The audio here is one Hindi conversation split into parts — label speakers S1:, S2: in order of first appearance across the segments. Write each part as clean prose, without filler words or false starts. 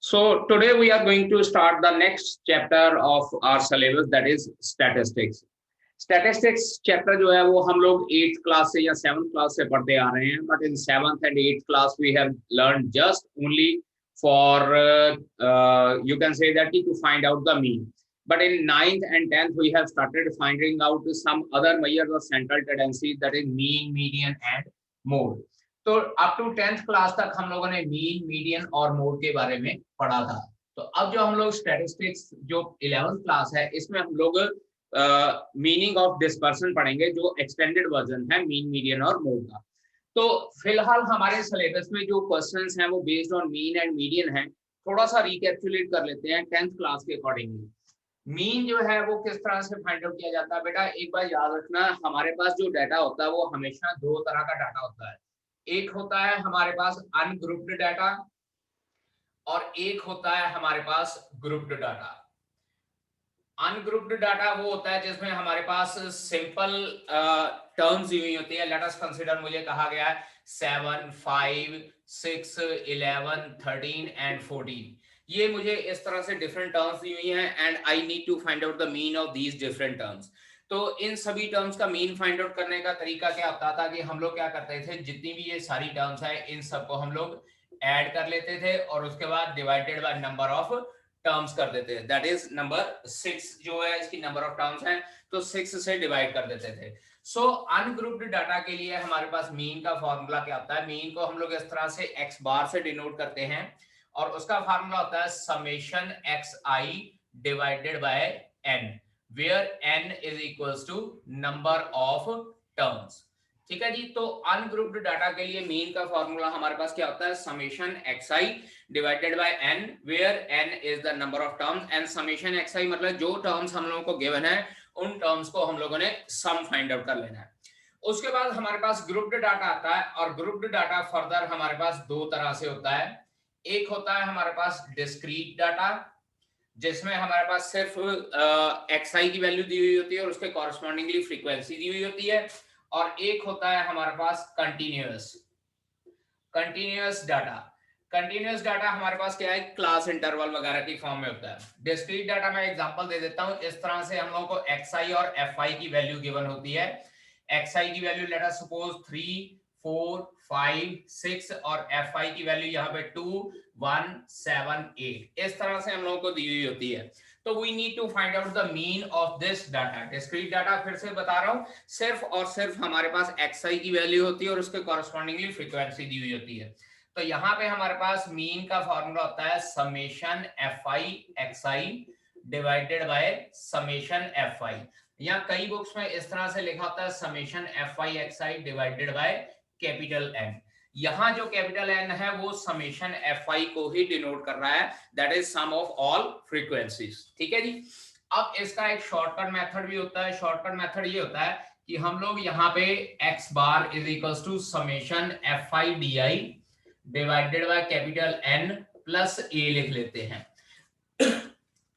S1: So today we are going to start the next chapter of our syllabus, that is statistics. Statistics chapter जो है वो हम लोग 8th class से या 7th class से पढ़ते आ रहे हैं, but in 7th and 8th class we have learned just only for you can say that to find out the mean. But in 9th and 10th we have started finding out some other measures of central tendency, that is mean, median and mode. तो अप टू 10th क्लास तक हम लोगों ने मीन, मीडियन और मोड के बारे में पढ़ा था। तो अब जो हम लोग स्टैटिस्टिक्स जो 11th क्लास है इसमें हम लोग मीनिंग ऑफ डिस्पर्सन पढ़ेंगे, जो एक्सटेंडेड वर्जन है मीन, मीडियन और मोड का। तो फिलहाल हमारे सिलेबस में जो क्वेश्चंस हैं वो based on mean and median है। थोड़ा सा रिकैप्चुलेट कर लेते हैं 10th क्लास के अकॉर्डिंगली। मीन जो है वो किस तरह से फाइंड आउट किया जाता है बेटा, एक बार याद रखना, हमारे पास जो डाटा होता है वो हमेशा दो तरह का डाटा होता है। एक होता है हमारे पास अनग्रुप्ड डाटा और एक होता है हमारे पास ग्रुप्ड डाटा। अनग्रुप्ड डाटा वो होता है जिसमें हमारे पास सिंपल टर्म्स दी हुई होती है। लेट अस कंसीडर, मुझे कहा गया है 7, 5, 6, 11, 13 एंड 14। ये मुझे इस तरह से डिफरेंट टर्म्स दी हुई हैं and I need to find out the mean of these different terms. तो इन सभी टर्म्स का मीन फाइंड आउट करने का तरीका क्या होता था कि हम लोग क्या करते थे, जितनी भी ये सारी टर्म्स है इन सबको हम लोग ऐड कर लेते थे और उसके बाद divided by number of terms कर देते थे। दैट इज नंबर 6 जो है इसकी नंबर ऑफ टर्म्स हैं, तो 6 से डिवाइड कर देते थे। सो अनग्रुप्ड डाटा के लिए हमारे पास मीन का फॉर्मूला क्या होता है, मीन को हम लोग इस तरह से x बार से डिनोट करते हैं और उसका फार्मूला होता है summation xi divided by n, where n is equals to number of terms। ठीक है जी। तो अनग्रुप्ड डाटा के लिए मीन का फॉर्मूला हमारे पास क्या होता है, summation xi divided by n, where n is the number of terms and summation xi मतलब जो टर्म्स हम लोगों को गिवन है उन टर्म्स को हम लोगों ने सम फाइंड आउट कर लेना है। उसके बाद हमारे पास ग्रुप्ड डाटा आता है और ग्रुप्ड डाटा फर्दर हमारे पास दो तरह से होता है। एक होता है हमारे पास डिस्क्रीट डाटा जिसमें हमारे पास सिर्फ xi की वैल्यू दी हुई होती है और उसके कॉरस्पॉन्डिंगली फ्रीक्वेंसी दी हुई होती है, और एक होता है हमारे पास कंटीन्यूअस डाटा। कंटीन्यूअस डाटा हमारे पास क्या है, क्लास इंटरवल वगैरह की फॉर्म में होता है। डिस्क्रीट डाटा में एग्जांपल दे देता हूं, इस तरह से हम लोगों को xi और fi की वैल्यू गिवन होती है। xi की वैल्यू लेट अस सपोज 3, 4, 5, 6 और fi की वैल्यू यहाँ पे 2, 1, 7, 8 इस तरह से हम लोगों को दी हुई होती है। तो we need to find out the mean of this data. Discrete data फिर से बता रहा हूं, सिर्फ और सिर्फ हमारे पास xi की वैल्यू होती है और उसके कॉरस्पॉन्डिंगली फ्रीक्वेंसी दी हुई होती है। तो यहाँ पे हमारे पास मीन का फॉर्मूला होता है summation fi xi divided by summation fi। यहाँ कई बुक्स में इस तरह से लिखा होता है summation fi xi divided by capital N। यहाँ जो कैपिटल N है वो समेशन fi को ही डिनोट कर रहा है, that is sum of all frequencies. ठीक है जी। अब इसका एक शॉर्टकट मेथड भी होता है। शॉर्टकट मेथड ये होता है कि हम लोग यहाँ पे x bar is equals to summation fi di divided by capital N plus a लिख लेते हैं।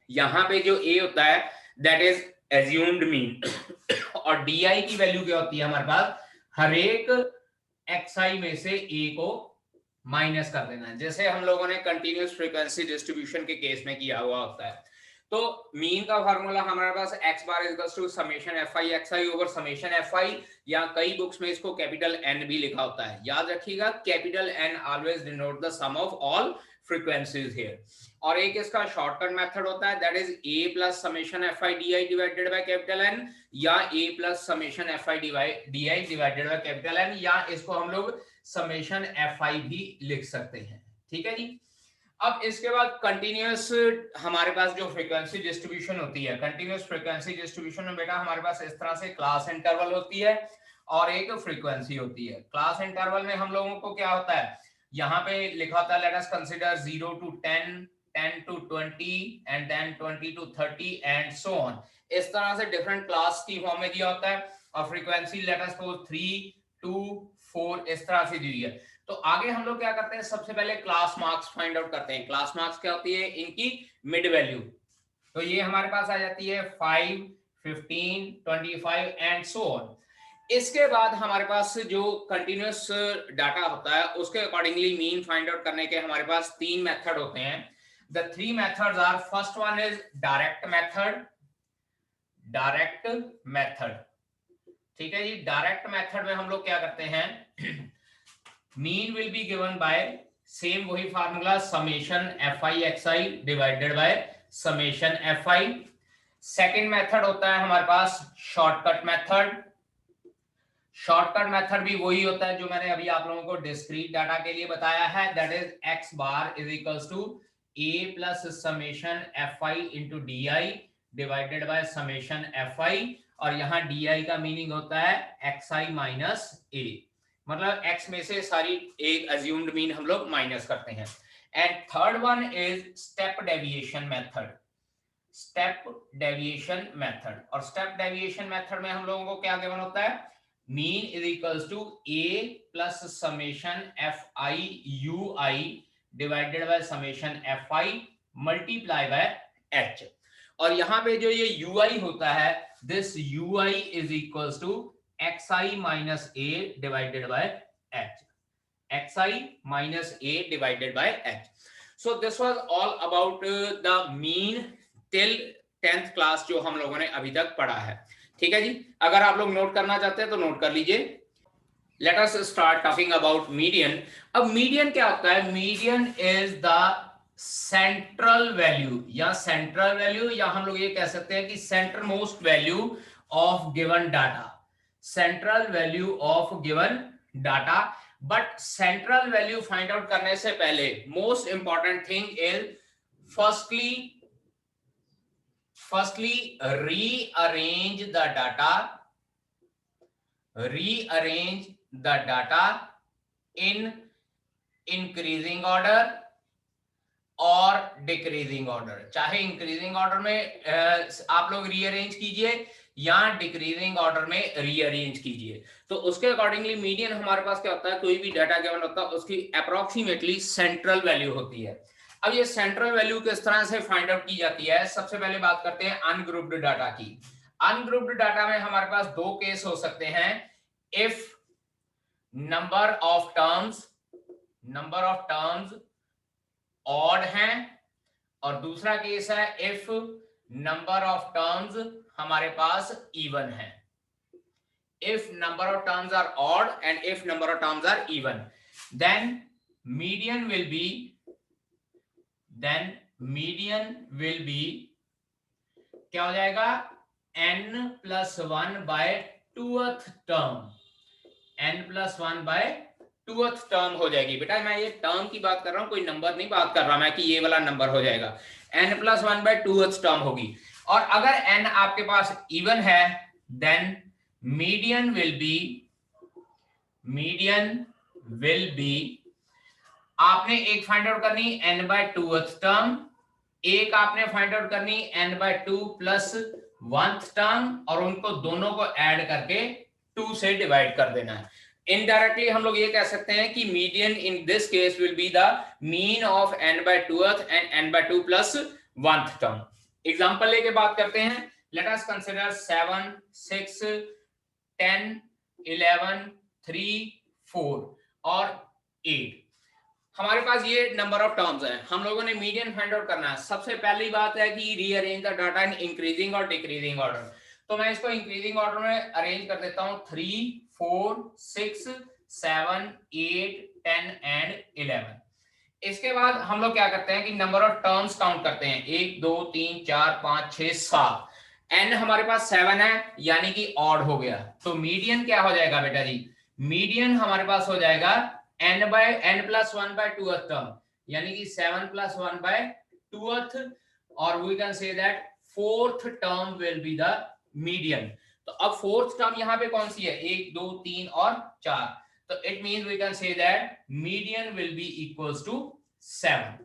S1: यहाँ पे जो a होता है दैट इज एज्यूम्ड मीन और di की वैल्यू क्या होती है हमारे पास, हर एक xi में से a को माइनस कर देना है, जैसे हम लोगों ने कंटीन्यूअस फ्रीक्वेंसी डिस्ट्रीब्यूशन के केस में किया हुआ होता है। तो मीन का फार्मूला हमारे पास x bar equals to summation fi xi over summation fi, या कई बुक्स में इसको कैपिटल N भी लिखा होता है। याद रखिएगा capital N always denote the sum of all frequencies here. और एक इसका शॉर्टकट मेथड होता है that is a plus summation fi di divided by capital N, या a plus summation fi di divided by capital N, या इसको हम लोग समेशन fi भी लिख सकते हैं। ठीक है जी। अब इसके बाद कंटीन्यूअस हमारे पास जो फ्रीक्वेंसी डिस्ट्रीब्यूशन होती है, कंटीन्यूअस फ्रीक्वेंसी डिस्ट्रीब्यूशन में बेटा हमारे पास इस तरह से क्लास इंटरवल होती है और एक फ्रीक्वेंसी होती है। क्लास इंटरवल में हम लोगों को क्या होता है, यहाँ पे लिखा होता है let us consider 0 to 10, 10 to 20 and then 20 to 30 and so on. इस तरह से डिफरेंट क्लास की फॉर्म में दिया होता है और फ्रीक्वेंसी लेट अस सपोज 3, 2, 4 इस तरह से दी हुई है। तो आगे हम लोग क्या करते हैं, सबसे पहले क्लास मार्क्स फाइंड आउट करते हैं। क्लास मार्क्स क्या होती है, इनकी मिड वैल्यू। तो ये हमारे पास आ जाती है 5, 15, 25 एंड सो ऑन। इसके बाद हमारे पास जो कंटिन्यूअस डाटा होता है उसके अकॉर्डिंगली मीन फाइंड आउट करने के हमारे पास तीन मेथड होते हैं। The three methods are, first one is direct method. ठीक है जी, डायरेक्ट मेथड में हम लोग क्या करते हैं, mean will be given by same वही formula summation F I x I divided by summation F I. Second method होता है हमारे पास शॉर्टकट मेथड। शॉर्टकट मेथड भी वही होता है जो मैंने अभी आप लोगों को डिस्क्रीट डाटा के लिए बताया है, that is x bar is equals to A plus summation F i into d I divided by summation F i, और यहाँ डी आई का मीनिंग होता है एक्स आई माइनस ए, मतलब एक्स में से सारी एक अज्यूम्ड मीन हम लोग माइनस करते हैं। And third one is step deviation method. Step deviation method, और स्टेप डेविएशन मेथड में हम लोगों को क्या गिवन होता है, mean is equals to A plus summation F I you I divided by summation F I multiply by h. और यहाँ पे जो ये यू आई होता है, this u i is equals to x I minus a divided by h, x I minus a divided by H. So this was all about the mean till 10th class जो हम लोगों ने अभी तक पढ़ा है। ठीक है जी, अगर आप लोग नोट करना चाहते हैं तो नोट कर लीजिए। Let us start talking about median. अब मीडियन क्या होता है, median is the central value, या सेंट्रल वैल्यू, या हम लोग ये कह सकते हैं कि centre most value of given data, central value of given data. But central value find out करने से पहले most important thing is firstly rearrange the data in increasing order और डिक्रीजिंग ऑर्डर। चाहे इंक्रीजिंग ऑर्डर में आप लोग रीअरेंज कीजिए या डिक्रीजिंग ऑर्डर में रीअरेंज कीजिए। तो उसके अकॉर्डिंगली मीडियन हमारे पास क्या होता है, कोई भी डाटा गिवन होता है उसकी अप्रोक्सीमेटली सेंट्रल वैल्यू होती है। अब ये सेंट्रल वैल्यू किस तरह से फाइंड आउट की जाती है, सबसे पहले बात करते हैं अनग्रुप्ड डाटा की। अनग्रुप्ड डाटा में हमारे पास दो केस हो सकते हैं, if number of terms odd हैं, और दूसरा केस है इफ नंबर ऑफ टर्म्स हमारे पास इवन है। If number of terms are odd and if number of terms are even, then median will be क्या हो जाएगा, n plus 1 by 2th term, n plus 1 by 2th term हो जाएगी। बेटा मैं ये टर्म की बात कर रहा हूं, कोई नंबर नहीं बात कर रहा मैं कि ये वाला नंबर हो जाएगा, n plus 1 by 2th term होगी। और अगर n आपके पास इवन है, देन मीडियन विल बी आपने एक फाइंड आउट करनी n बाय 2th टर्म, एक आपने फाइंड आउट करनी n by 2 plus 1th term, और उनको दोनों को ऐड करके 2 से डिवाइड कर देना है। इनडायरेक्टली हम लोग ये कह सकते हैं कि median in this case will be the mean of n by 2th and n by 2 plus 1th term. Example लेके बात करते हैं। लेट अस कंसीडर 7, 6, 10, 11, 3, 4 और 8। हमारे पास ये नंबर ऑफ टर्म्स हैं, हम लोगों ने मीडियन फाइंड आउट करना है। सबसे पहली बात है कि rearrange the data in increasing और डिक्रीजिंग ऑर्डर। तो मैं इसको इंक्रीजिंग ऑर्डर में अरेंज कर देता हूं, 3, 4, 6, 7, 8, 10 एंड 11। इसके बाद हम लोग क्या करते हैं कि नंबर ऑफ टर्म्स काउंट करते हैं, 1, 2, 3, 4, 5, 6, 7। n हमारे पास 7 है, यानी कि ऑड हो गया। तो मीडियन क्या हो जाएगा बेटा जी, मीडियन हमारे पास हो जाएगा n plus 1 by 2th term, यानी कि 7 प्लस 1 बाय 2th, और we can say that 4th term will be the median. तो अब 4th टर्म यहाँ पे कौन सी है, 1, 2, 3 और 4, तो it means we can say that median will be equals to 7।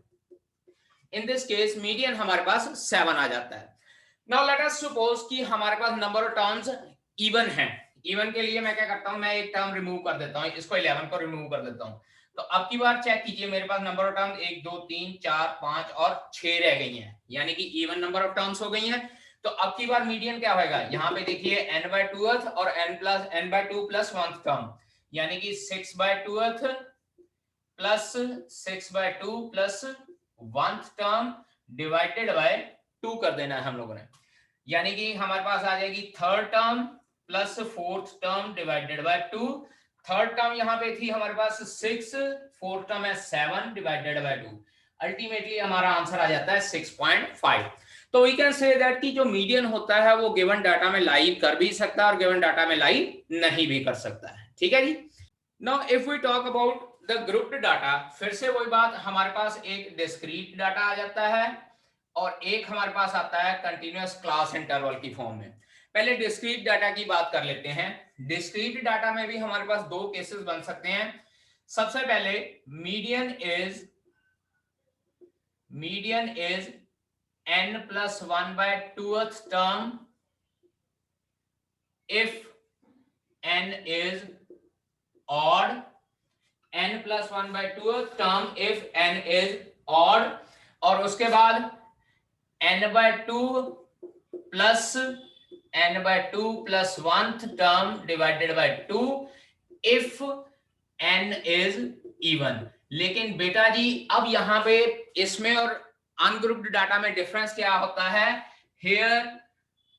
S1: In this case median हमारे पास 7 आ जाता है। नाउ लेट अस सपोज कि हमारे पास नंबर ऑफ टर्म्स इवन है। इवन के लिए मैं क्या करता हूं, मैं एक टर्म रिमूव कर देता हूं, इसको 11 को रिमूव कर देता हूं। तो अब की बार चेक कीजिए, मेरे पास नंबर ऑफ टर्म्स 1, 2, 3, 4, 5 और 6 रह गई हैं, यानी कि इवन नंबर ऑफ टर्म्स हो गई हैं। तो अब की बार मीडियन क्या होगा, यहाँ पे देखिए n बाय 2th और n by 2 plus 1th term, यानी कि 6 by 2th plus 6 by 2 plus 1th term divided by 2 कर देना है हम लोगों ने, यानी कि हमारे पास आ जाएगी 3rd term plus 4th term divided by 2। 3rd term यहाँ पे थी हमारे पास 6, 4th टर्म है 7 डिवाइडेड बाय 2। अल्टीमेटली हमारा आंसर आ जाता है 6.5। तो वी कैन से दैट कि जो मीडियन होता है वो गिवन डाटा में लाई कर भी सकता है और गिवन डाटा में लाई नहीं भी कर सकता है। ठीक है जी। Now if we talk about the grouped data, फिर से वही बात, हमारे पास एक डिस्क्रीट डाटा आ जाता है और एक हमारे पास आता है कंटिन्यूअस क्लास इंटरवल की फॉर्म में। पहले डिस्क्रीट डाटा की बात कर लेते हैं। डिस्क्रीट डाटा में भी हमारे पास दो केसेस बन सकते हैं। सबसे पहले median is n plus 1 by 2th term if n is odd, n plus 1 by 2th term if n is odd, और उसके बाद n by 2 plus 1th term divided by 2 if n is even। लेकिन बेटा जी अब यहां पे इसमें और अनग्रुप्ड डाटा में डिफरेंस क्या होता है? हियर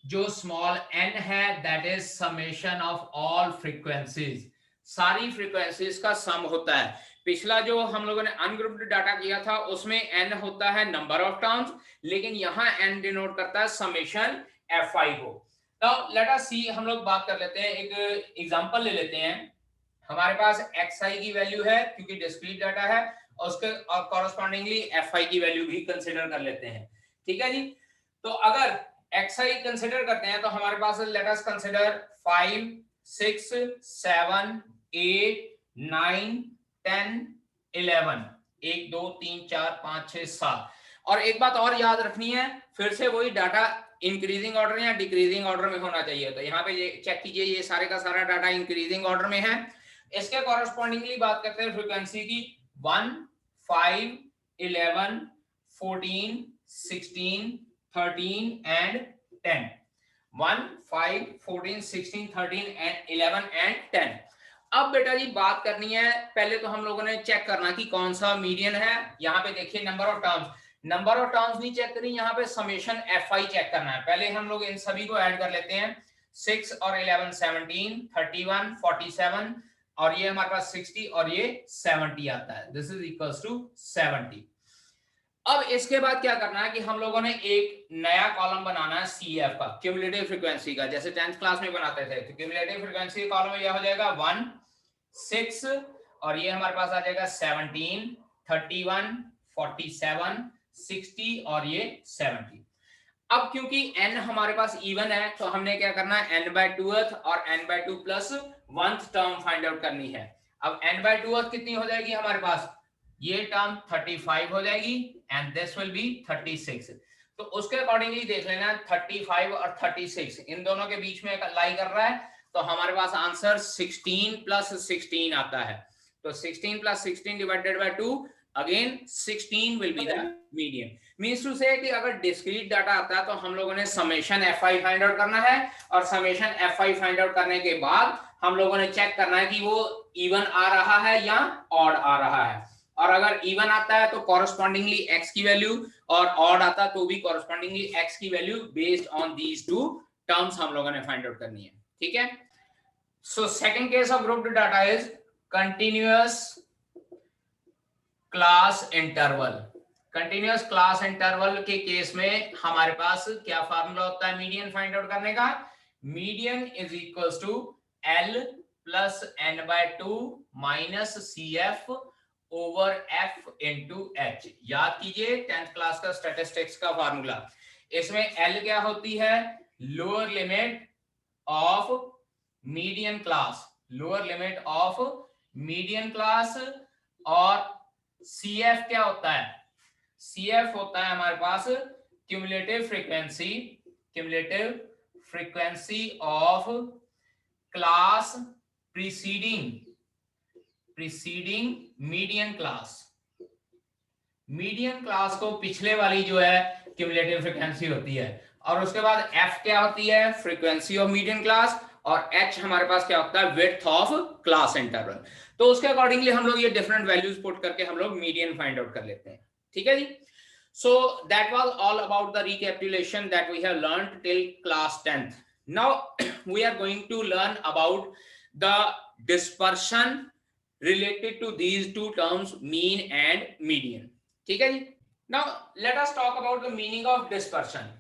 S1: जो स्मॉल n है that is summation of all frequencies, सारी फ्रीक्वेंसीज का सम होता है। पिछला जो हम लोगों ने अनग्रुप्ड डाटा किया था उसमें n होता है नंबर ऑफ टर्म्स, लेकिन यहाँ n डिनोट करता है समेशन fi को। तो लेट अस सी, हम लोग बात कर लेते हैं, एक एग्जांपल ले लेते हैं। हमारे पास xi की वैल्यू है क्योंकि डिस्क्रीट डाटा है, और उसके कॉरेस्पॉन्डिंगली fi की वैल्यू भी कंसीडर कर लेते हैं। ठीक है जी। तो अगर xi कंसीडर करते हैं तो हमारे पास लेट अस कंसीडर 5, 6, 7, 8, 9, 10, 11, 1 2 3 4 5 6 7। और एक बात और याद रखनी है, फिर से वही डाटा इंक्रीजिंग ऑर्डर या डिक्रीजिंग ऑर्डर में होना चाहिए। तो यहाँ पे ये चेक कीजिए, ये सारे का सारा डाटा इंक्रीजिंग ऑर्डर में है। इसके कॉरेस्पॉन्डिंगली बात करते हैं फ्रीक्वेंसी की, 1, 5, 11, 14, 16, 13 एंड 10। 1, 5, 14, 16, 13 and 11 and 10। अब बेटा जी बात करनी है, पहले तो हम लोगों ने चेक करना कि कौन सा मीडियन है। यहाँ पे देखिए नंबर ऑफ टर्म्स नहीं चेक करी, यहाँ पे समेशन fi चेक करना है। पहले हम लोग इन सभी को ऐड कर लेते हैं। 6 और 11 17, 31 47, और ये हमारे पास 60 और ये 70 आता है। This is equals to 70। अब इसके बाद क्या करना है कि हम लोगों ने एक नया कॉलम बनाना है CF का, क्यूमुलेटिव फ्रीक्वेंसी का, जैसे 10th क्लास में बनाते थे। तो क्यूमुलेटिव फ्रीक्वेंसी कॉलम में यह हो जाएगा 1, 6, और ये हमारे पास आ जाएगा 17, 31, 47, 60 और ये 70। अब क्योंकि n हमारे पास इवन है तो हमने क्या करना है, n by 2th और n by 2 plus 1th term find out करनी है। अब n by 2th कितनी हो जाएगी हमारे पास, ये टर्म 35 हो जाएगी एंड दिस विल बी 36। तो उसके अकॉर्डिंगली देख लेना 35 और 36 इन दोनों के बीच में लाई कर रहा है, तो हमारे पास आंसर 16 plus 16 आता है। तो 16 plus 16 divided by 2, again 16 will be the median. Means to say कि अगर डिस्क्रीट डाटा आता है तो हम लोगों ने समेशन fi फाइंड आउट करना है, और समेशन fi फाइंड आउट करने के बाद हम लोगों ने चेक करना है कि वो इवन आ रहा है या ऑड आ रहा है। और अगर इवन आता है तो कॉरेस्पॉन्डिंगली x की वैल्यू, और ऑड आता है तो भी कॉरेस्पॉन्डिंगली x की value based on these two terms हम लोगों ने फाइंड आउट करनी है। ठीक है। So second case of grouped data is continuous class interval. Continuous class interval के केस में हमारे पास क्या फार्मूला होता है मीडियन फाइंड आउट करने का? Median is equals to L plus n by 2 minus CF over F into H। याद कीजिए 10th क्लास का स्टैटिस्टिक्स का फार्मूला। इसमें L क्या होती है? Lower limit of median class, lower limit of median class, और CF क्या होता है? CF होता है हमारे पास cumulative frequency of class preceding median class. Median class को पिछले वाली जो है क्यूमुलेटिव फ्रीक्वेंसी होती है, और उसके बाद F क्या होती है? फ्रीक्वेंसी ऑफ मीडियन क्लास, और H हमारे पास क्या होता है? Width of class interval. तो उसके अकॉर्डिंगली हम लोग ये डिफरेंट वैल्यूज पुट करके हम लोग मीडियन फाइंड आउट कर लेते हैं। ठीक है जी। So that was all about the recapitulation that we have learned till class 10th. Now we are going to learn about the dispersion related to these two terms, mean and median. ठीक है जी। Now let us talk about the meaning of dispersion.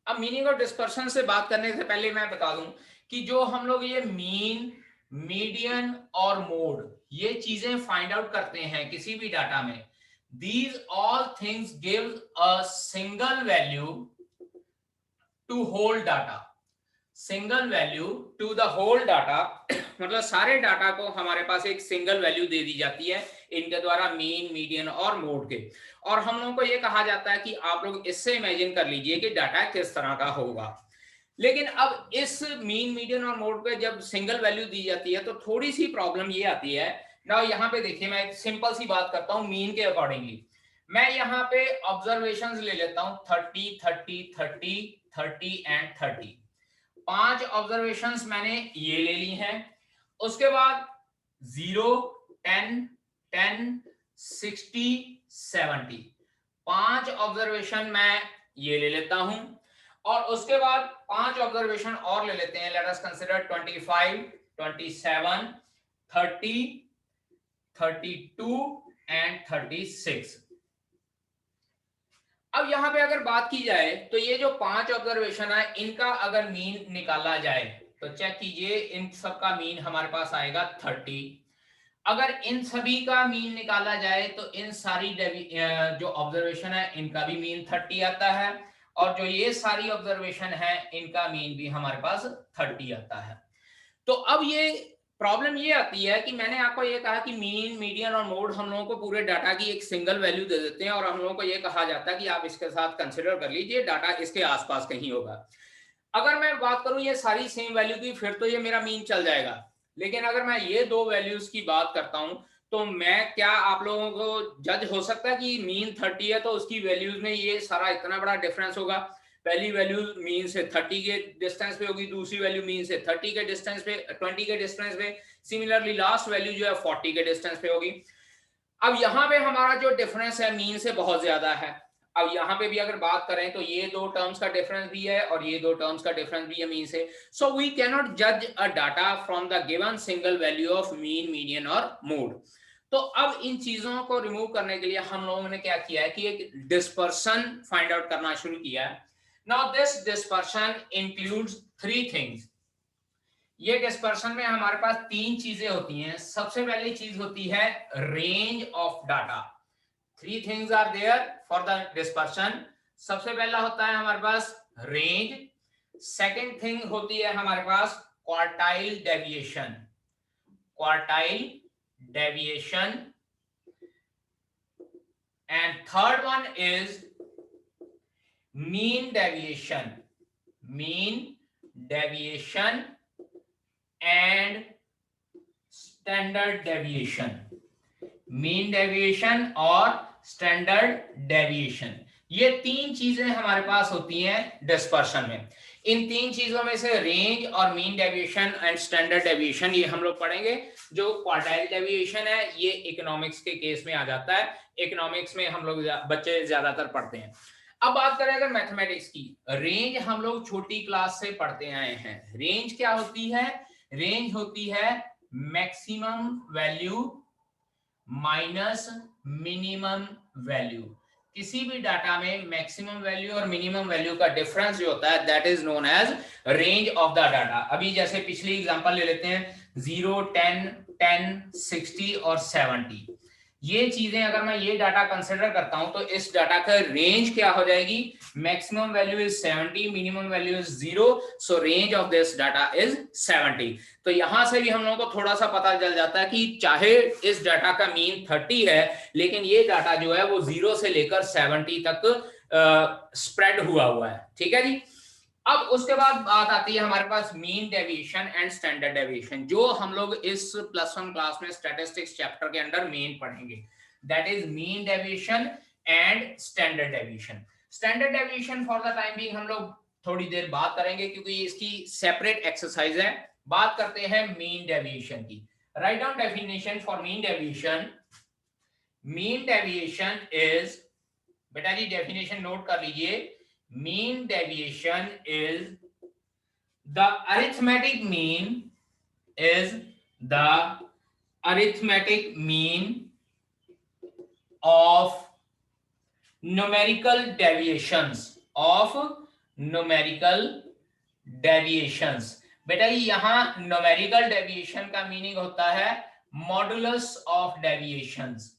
S1: अब मीनिंग ऑफ डिस्पर्शन से बात करने से पहले मैं बता दूं कि जो हम लोग ये मीन, मीडियन और मोड ये चीजें फाइंड आउट करते हैं किसी भी डाटा में, these all things give a single value to whole data, single value to the whole data मतलब सारे डाटा को हमारे पास एक सिंगल वैल्यू दे दी जाती है इनके द्वारा, मीन, मीडियन और मोड के। और हम लोगों को ये कहा जाता है कि आप लोग इससे इमेजिन कर लीजिए कि डाटा किस तरह का होगा। लेकिन अब इस मीन, मीडियन और मोड पे जब सिंगल वैल्यू दी जाती है तो थोड़ी सी प्रॉब्लम ये आती है ना। यहाँ पे देखिए मैं एक सिंपल सी बात करता हूँ मीन के अकॉर्डिंगली। मैं यहाँ पे ऑब्जर्वेशंस ले लेता हूँ 30, 30, 30, 30 एंड 30। 5 ऑब्जर्वेशंस मैंने ये ले ली हैं। उसके बाद 0, 10, 10, 60, 70 5 ऑब्जर्वेशन मैं ये ले लेता हूं। और उसके बाद 5 ऑब्जर्वेशन और ले लेते हैं। Late us consider 25, 27, 30, 32 and 36। अब यहां पे अगर बात की जाए तो ये जो 5 ऑब्जर्वेशन है इनका अगर मीन निकाला जाए तो चेक कीजिए, इन सब का मीन हमारे पास आएगा 30। अगर इन सभी का मीन निकाला जाए तो इन सारी जो ऑब्जर्वेशन है इनका भी मीन 30 आता है, और जो ये सारी ऑब्जर्वेशन है इनका मीन भी हमारे पास 30 आता है। तो अब ये प्रॉब्लम ये आती है कि मैंने आपको ये कहा कि मीन, मीडियन और मोड हम लोगों को पूरे डाटा की एक सिंगल वैल्यू दे देते हैं और हम लोगों को ये कहा जाता है कि आप इसके साथ कंसिडर कर लीजिए डाटा इसके आसपास कहीं होगा। अगर मैं बात करूं ये सारी सेम वैल्यू की, फिर तो ये मेरा मीन चल जाएगा। लेकिन अगर मैं ये दो वैल्यूज की बात करता हूं तो मैं क्या आप लोगों को जज हो सकता है कि मीन 30 है तो उसकी वैल्यूज में ये सारा इतना बड़ा डिफरेंस होगा। पहली वैल्यू मीन से 30 के डिस्टेंस पे होगी, दूसरी वैल्यू मीन से 30 के डिस्टेंस पे, 20 के डिस्टेंस पे, सिमिलरली लास्ट वैल्यू जो है 40 के डिस्टेंस पे होगी। अब यहाँ पे हमारा जो डिफरेंस है मीन से बहुत ज्यादा है। अब यहाँ पे भी अगर बात करें तो ये दो टर्म्स का डिफरेंस भी है और ये दो टर्म्स का डिफरेंस भी है मीन से। सो वी कैन नॉट जज अ data from the given single value of mean, median और मोड। तो अब इन चीजों को रिमूव करने के लिए हम लोगों ने क्या किया है कि एक डिस्पर्सन फाइंड आउट करना शुरू किया है। Now this dispersion includes 3 things. ये डिस्पर्सन में हमारे पास 3 चीजें होती हैं। सबसे पहली चीज होती है range of data. 3 things are there for the dispersion. सबसे पहला होता है हमारे पास रेंज, सेकंड थिंग होती है हमारे पास quartile deviation, quartile deviation, and third one is mean deviation, mean deviation and standard deviation, mean deviation और स्टैंडर्ड डेविएशन। ये 3 चीजें हमारे पास होती हैं डिस्पर्शन में। इन 3 चीजों में से रेंज और mean deviation and standard deviation ये हम लोग पढ़ेंगे। जो क्वार्टाइल डेविएशन है ये इकोनॉमिक्स के केस में आ जाता है, इकोनॉमिक्स में हम लोग बच्चे ज्यादातर पढ़ते हैं। अब बात करें अगर मैथमेटिक्स की, रेंज हम लोग छोटी क्लास से पढ़ते आए हैं। रेंज क्या होती है? रेंज होती है maximum value minus minimum value. किसी भी डाटा में मैक्सिमम वैल्यू और मिनिमम वैल्यू का डिफरेंस जो होता है that is known as range of the data. अभी जैसे पिछली एग्जांपल ले लेते हैं 0, 10, 10, 60 और 70। ये चीजें अगर मैं ये डाटा कंसिडर करता हूं तो इस डाटा का रेंज क्या हो जाएगी? Maximum value is 70, minimum value is 0, so range of this data is 70। तो यहां से भी हम लोगों को थोड़ा सा पता चल जाता है कि चाहे इस डाटा का मीन 30 है लेकिन ये डाटा जो है वो 0 से लेकर 70 तक स्प्रेड हुआ है। ठीक है जी। अब उसके बाद बात आती है हमारे पास mean deviation and standard deviation, जो हम लोग इस +1 क्लास में स्टैटिस्टिक्स चैप्टर के अंदर मेन पढ़ेंगे। That is mean deviation and standard deviation. Standard deviation for the time being हम लोग थोड़ी देर बात करेंगे क्योंकि इसकी सेपरेट एक्सरसाइज है। बात करते हैं मीन डेविएशन की। Write down definition for mean deviation. Mean deviation is बेटा जी डेफिनेशन नोट कर लीजिए, mean deviation is the arithmetic mean, is the arithmetic mean of numerical deviations of numerical deviations। बेटा ये यहां numerical deviation का मीनिंग होता है modulus of deviations,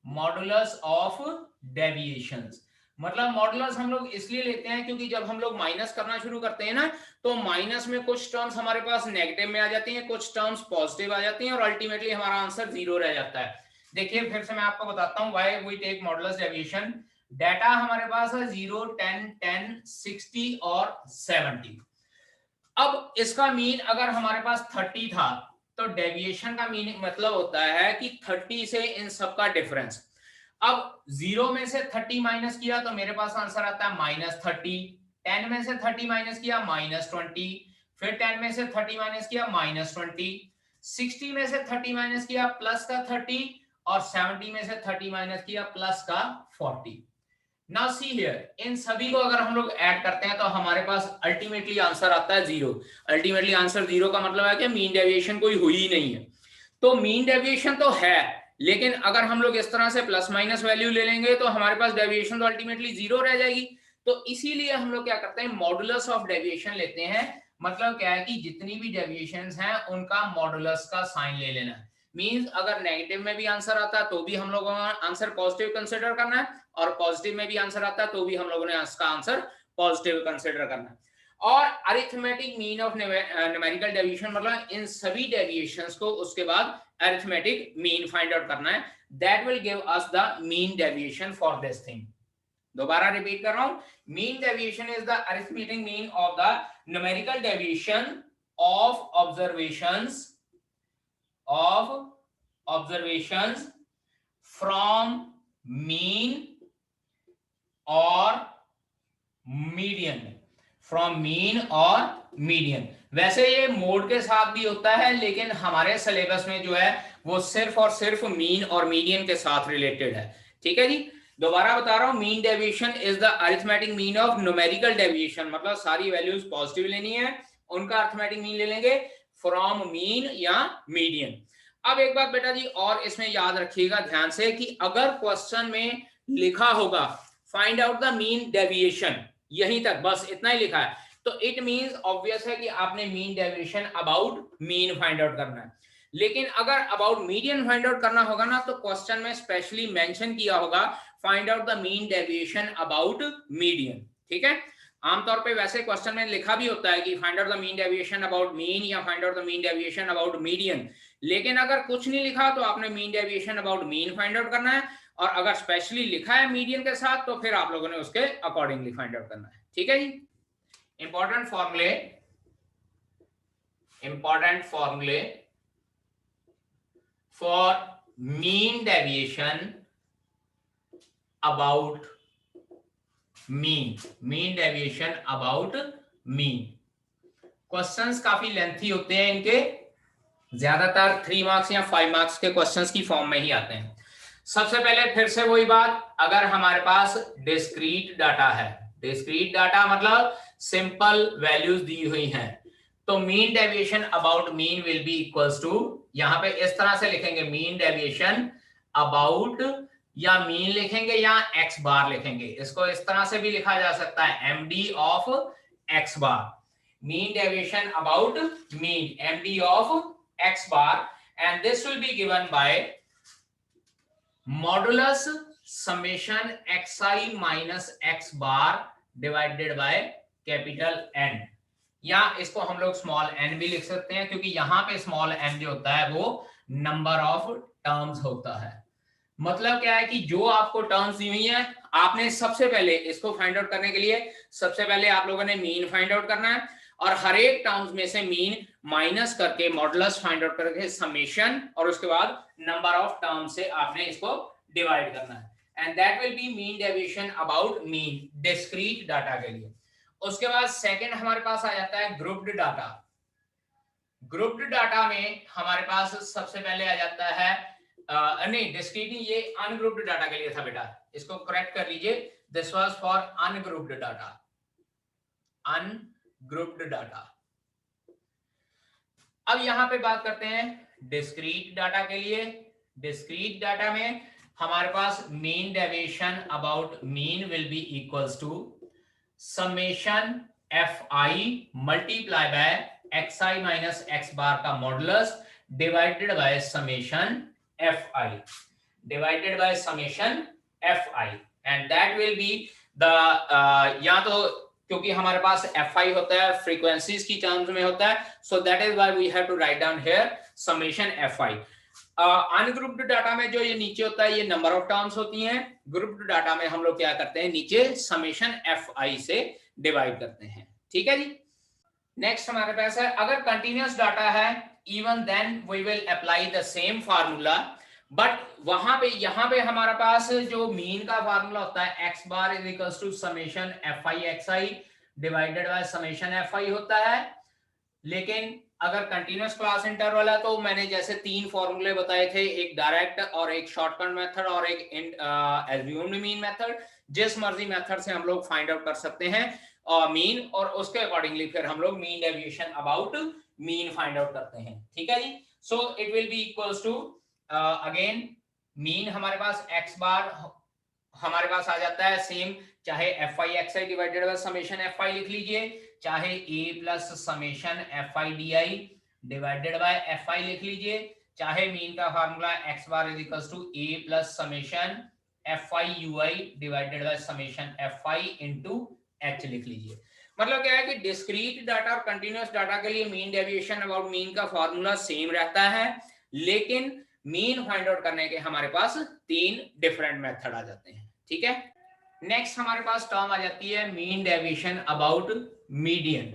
S1: modulus of deviations। मतलब मॉडुलस हम लोग इसलिए लेते हैं क्योंकि जब हम लोग माइनस करना शुरू करते हैं ना, तो माइनस में कुछ टर्म्स हमारे पास नेगेटिव में आ जाती हैं, कुछ टर्म्स पॉजिटिव आ जाती हैं और अल्टीमेटली हमारा आंसर जीरो रह जाता है। देखिए फिर से मैं आपको बताता हूं why we take modulus deviation. Data हमारे पास है 0, 10, 10, 60 और 70। अब इसका मीन अगर हमारे पास 30 था तो डेविएशन का मीनिंग मतलब होता है कि 30 से इन सब का डिफरेंस। अब 0 में से 30 माइनस किया तो मेरे पास आंसर आता है -30, 10 में से 30 माइनस किया -20, फिर 10 में से 30 माइनस किया -20, 60 में से 30 माइनस किया प्लस का 30 और 70 में से 30 माइनस किया प्लस का 40। नाउ सी हियर, इन सभी को अगर हम लोग ऐड करते हैं तो हमारे पास अल्टीमेटली आंसर आता है 0। अल्टीमेटली आंसर 0 का मतलब है कि मीन डेविएशन कोई हुई ही नहीं है। तो मीन डेविएशन तो है, लेकिन अगर हम लोग इस तरह से प्लस माइनस वैल्यू ले लेंगे तो हमारे पास डेविएशन तो अल्टीमेटली 0 रह जाएगी। तो इसीलिए हम लोग क्या करते हैं, मॉडुलस ऑफ डेविएशन लेते हैं। मतलब क्या है कि जितनी भी डेविएशंस हैं उनका मॉडुलस का साइन ले लेना है। मींस अगर नेगेटिव में भी आंसर आता है तो भी हम लोगों को आंसर पॉजिटिव कंसीडर करना है, और पॉजिटिव में भी आंसर आता है तो भी हम लोगों ने इसका आंसर पॉजिटिव कंसीडर करना है। और arithmetic mean of numerical deviation मतलब इन सभी डेविएशंस को उसके बाद अरिथमेटिक मीन फाइंड आउट करना है। That will give us the mean deviation for this thing. दोबारा रिपीट कर रहा हूं, mean deviation is the arithmetic mean of the numerical deviation of observations from mean और मीडियन, फ्रॉम मीन और मीडियन। वैसे ये मोड के साथ भी होता है, लेकिन हमारे सिलेबस में जो है वो सिर्फ और सिर्फ मीन और मीडियन के साथ रिलेटेड है। ठीक है जी, दोबारा बता रहा हूं, mean deviation is the arithmetic mean of numerical deviation, मतलब सारी वैल्यूज पॉजिटिव लेनी है, उनका अरिथमेटिक मीन ले लेंगे फ्रॉम मीन या मीडियन। अब एक बात बेटा जी और इसमें याद रखिएगा ध्यान से कि अगर क्वेश्चन में लिखा होगा find out the mean deviation, यहीं तक बस इतना ही लिखा है, तो इट मींस ऑब्वियस है कि आपने mean deviation about mean find out करना है। लेकिन अगर अबाउट मीडियन फाइंड आउट करना होगा ना, तो क्वेश्चन में स्पेशली मेंशन किया होगा find out the mean deviation about median. ठीक है, आमतौर पे वैसे क्वेश्चन में लिखा भी होता है कि find out the mean deviation about mean या find out the mean deviation about median. लेकिन अगर कुछ नहीं लिखा तो आपने mean deviation about mean find out करना है, और अगर स्पेशली लिखा है मीडियन के साथ तो फिर आप लोगों ने उसके अकॉर्डिंगली फाइंड आउट करना है। ठीक है जी, इंपॉर्टेंट फॉर्मूले for mean deviation about mean deviation about mean. Questions काफी लेंथी होते हैं, इनके ज्यादातर 3 मार्क्स या 5 मार्क्स के क्वेश्चंस की फॉर्म में ही आते हैं। सबसे पहले फिर से वही बात, अगर हमारे पास डिस्क्रीट डाटा है, डिस्क्रीट डाटा मतलब सिंपल वैल्यूज दी हुई हैं, तो mean deviation about mean will be equals to, यहां पे इस तरह से लिखेंगे मीन डेविएशन अबाउट, या मीन लिखेंगे या एक्स बार लिखेंगे, इसको इस तरह से भी लिखा जा सकता है MD of x bar, mean deviation about mean MD of x bar, and this will be given bye modulus summation xi minus x bar divided by capital N, या इसको हम लोग स्मॉल n भी लिख सकते हैं, क्योंकि यहां पे स्मॉल n जो होता है वो नंबर ऑफ टर्म्स होता है। मतलब क्या है कि जो आपको टर्म्स दी हुई है, आपने सबसे पहले इसको फाइंड आउट करने के लिए सबसे पहले आप लोगों ने मीन फाइंड आउट करना है, और हर एक टर्म्स में से मीन माइनस करके मॉडुलस फाइंड आउट करके समेशन, और उसके बाद नंबर ऑफ टर्म से आपने इसको डिवाइड करना है, and that will B mean deviation about mean discrete data के लिए। उसके बाद सेकंड हमारे पास आ जाता है ग्रुप्ड डाटा। ग्रुप्ड डाटा में हमारे पास सबसे पहले आ जाता है नहीं डिस्क्रीट नहीं, ये अनग्रुप्ड डाटा के लिए था बेटा, इसको करेक्ट कर लीजिए। This was for ungrouped data, ungrouped data. अब यहां पे बात करते हैं डिस्क्रीट डाटा के लिए। डिस्क्रीट डाटा में हमारे पास mean deviation about mean will be equals to summation F I multiply by X I minus X bar का modulus divided by summation F I, divided by summation F I, and that will be the या तो क्योंकि हमारे पास एफ आई होता है फ्रीक्वेंसीज की टर्म्स में होता है, so that is why we have to write down here summation F i. Ungrouped data में जो ये नीचे होता है ये नंबर ऑफ टर्म्स होती हैं, ग्रुप्ड डाटा में हम लोग क्या करते हैं नीचे समेशन एफ आई से डिवाइड करते हैं। ठीक है जी। नेक्स्ट हमारे पास है अगर कंटिन्यूअस डाटा है even then we will apply the same formula, but वहां पे यहाँ पे हमारे पास जो मीन का फार्मूला होता है x bar is equals to summation F I x I divided by summation F i होता है। लेकिन अगर कंटिन्यूअस क्लास इंटरवल है तो मैंने जैसे तीन फॉर्मूले बताए थे, एक डायरेक्ट और एक शॉर्टकट मेथड और एक एज्यूम्ड मीन मेथड। जिस मर्जी मेथड से हम लोग फाइंड आउट कर सकते हैं मीन, और उसके अकॉर्डिंगली फिर हम लोग mean deviation about mean find out करते हैं। ठीक है जी। So it will be equals to again mean हमारे पास एक्स बार हमारे पास आ जाता है सेम, चाहे F I x I divided by summation F I लिख लीजिए, चाहे A plus summation F I D I divided by F I लिख लीजिए, चाहे मीन का formula X bar is equals to A plus summation F I you I divided by summation F I into H लिख लीजिए। मतलब क्या है कि डिस्क्रीट डाटा और कंटिन्यूअस डाटा के लिए मीन डेविएशन अबाउट मीन का फार्मूला सेम रहता है, लेकिन मीन फाइंड आउट करने के हमारे पास तीन डिफरेंट मेथड आ जाते हैं। ठीक है। नेक्स्ट हमारे पास टर्म आ जाती है मीन डेविएशन अबाउट मीडियन।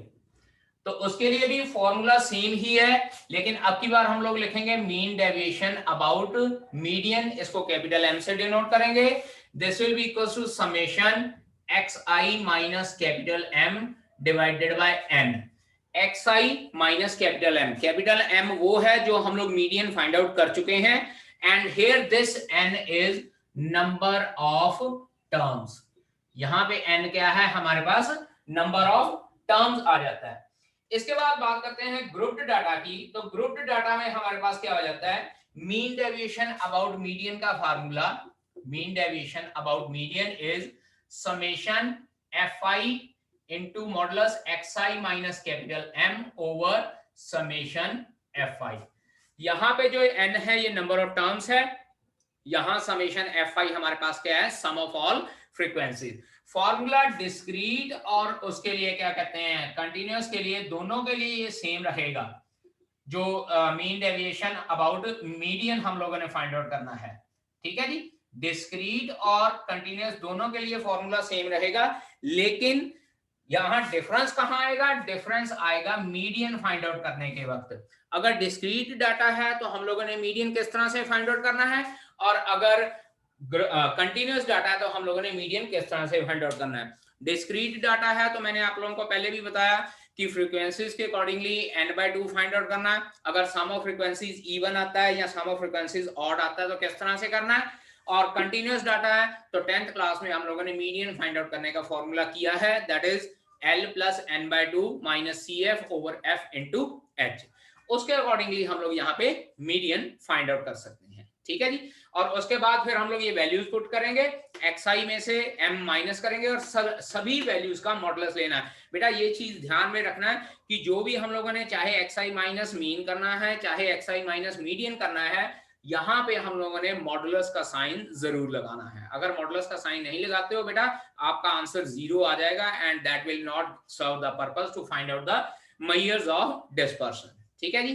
S1: तो उसके लिए भी फॉर्मूला सेम ही है, लेकिन अब की बार हम लोग लिखेंगे मीन डेविएशन अबाउट मीडियन, इसको कैपिटल एम से डिनोट करेंगे। This will be equals to summation x I minus capital M divided by n. X I minus capital M, capital M वो है जो हम लोग मीडियन फाइंड आउट कर चुके हैं, and here this n is number of terms. यहां पे एन क्या है हमारे पास नंबर ऑफ टर्म्स आ जाता है। इसके बाद बात करते हैं ग्रुप्ड डाटा की। तो ग्रुप्ड डाटा में हमारे पास क्या हो जाता है मीन डेविएशन अबाउट मीडियन का formula, mean deviation about median is summation F I into modulus xi minus capital M over summation fi। यहां पे जो n है ये नंबर ऑफ टर्म्स है, यहां समेशन fi हमारे पास क्या है sum of all frequencies. Formula discrete और उसके लिए क्या कहते हैं कंटिन्यूअस के लिए, दोनों के लिए ये सेम रहेगा। जो मीन डेविएशन अबाउट मीडियन हम लोगों ने फाइंड आउट करना है। ठीक है जी। डिस्क्रीट और कंटिन्यूअस दोनों के लिए फॉर्मूला सेम रहेगा, लेकिन यहां डिफरेंस कहां आएगा, डिफरेंस आएगा मीडियन फाइंड आउट करने के वक्त। अगर डिस्क्रीट डाटा है तो हम लोगों ने मीडियन किस तरह से फाइंड आउट करना है, और अगर कंटिन्यूअस डाटा है तो हम लोगों ने मीडियन किस तरह से फाइंड आउट करना है। डिस्क्रीट डाटा है तो मैंने आप लोगों को पहले भी बताया कि फ्रीक्वेंसीज के अकॉर्डिंगली n/2 फाइंड आउट करना है। अगर सम ऑफ फ्रीक्वेंसीज इवन आता है या सम ऑफ फ्रीक्वेंसीज ऑड आता है तो किस तरह से करना है। और कंटिन्यूअस डाटा है तो 10th क्लास में हम लोगों ने मीडियन फाइंड आउट करने का फॉर्मूला किया है, that is L plus n/2 minus CF over F into H। उसके अकॉर्डिंगली हम लोग यहाँ पे मीडियन फाइंड आउट कर सकते हैं। ठीक है जी। और उसके बाद फिर हम लोग ये वैल्यूज पुट करेंगे, xi में से m माइनस करेंगे और सभी वैल्यूज का मॉडुलस लेना है। बेटा ये चीज ध्यान में रखना है कि जो भी हम लोगों ने चाहे xi माइनस मीन करना है, चाहे xi माइनस मीडियन करना है, यहाँ पे हम लोगों ने मॉडुलस का साइन जरूर लगाना है। अगर मॉडुलस का साइन नहीं लगाते हो बेटा आपका आंसर 0 आ जाएगा, and that will not serve the purpose to find out the measures of dispersion. ठीक है जी।